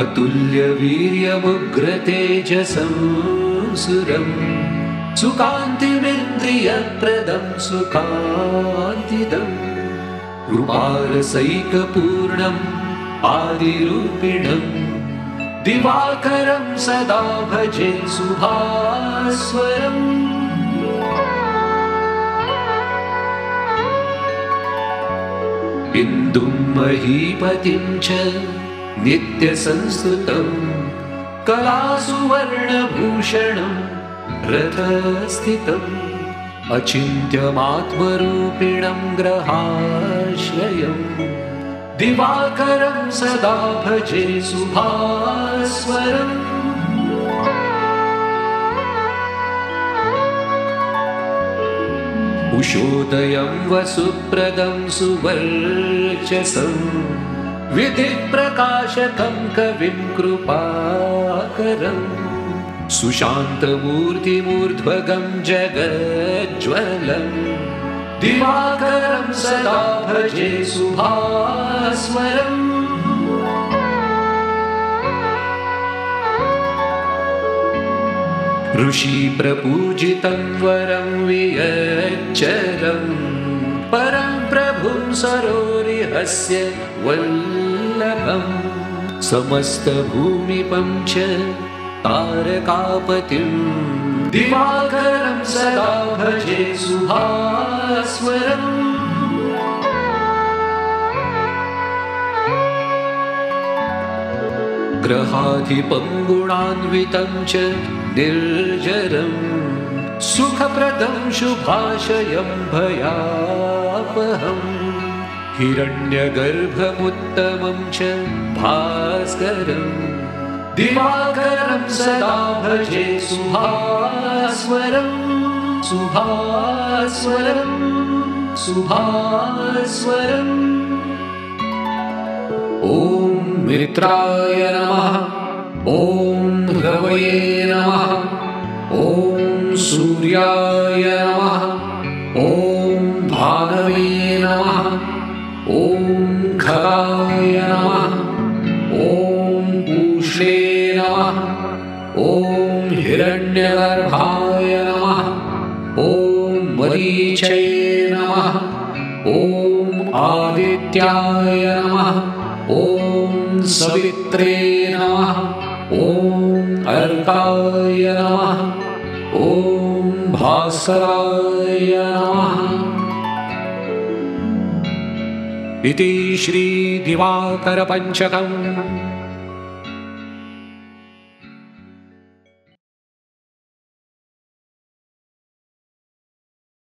अतुल्यवीर्यमुग्रतेजसं सुरं सुकान्तिमिन्द्रियप्रदं सुकान्तिदम् कृपारसैकपूर्णम् आदिरूपिणम् दिवाकरं सदा भजे शुभास्वरम् बिन्दुं महीपतिं च नित्यसंस्तुतं कलासुवर्णभूषणं रथस्थितम् अचिन्त्यमात्मरूपिणं ग्रहाश्रयम् दिवाकरं सदा भजे शुभास्वरम् उषोदयं वसुप्रदं सुवर्चसं विधिप्रकाशकं कविं कृपाकरम् सुशान्तमूर्तिमूर्ध्वगं जगज्ज्वलम् दिवाकरं सदा भजे शुभास्वरम् ऋषिप्रपूजितं वरं वियच्चरं परं प्रभुं सरोरिहस्य वल्लभम् समस्तभूमिपं च तारकापतिं दिवाकरं सदा भजे शुभास्वरम् ग्रहाधिपं गुणान्वितं च निर्जरं सुखप्रदं शुभाशयं भयापहम् हिरण्यगर्भमुत्तमं च भास्करम् दिवाकरं सदा भजे शुभास्वरम् शुभास्वरम् शुभास्वरम् ॐ मित्राय नमः ॐ भृगवये नमः ॐ सूर्याय नमः ॐ भानवे नमः ॐ खगाय नमः ॐ पूष्णे नमः ॐ हिरण्यगर्भाय नमः ॐ मरीचये नमः ॐ आदित्याय नमः ॐ सवित्रे नमः ॐ अर्काय नमः ॐ भास्कराय नमः। इति श्री दिवाकर पंचकम्।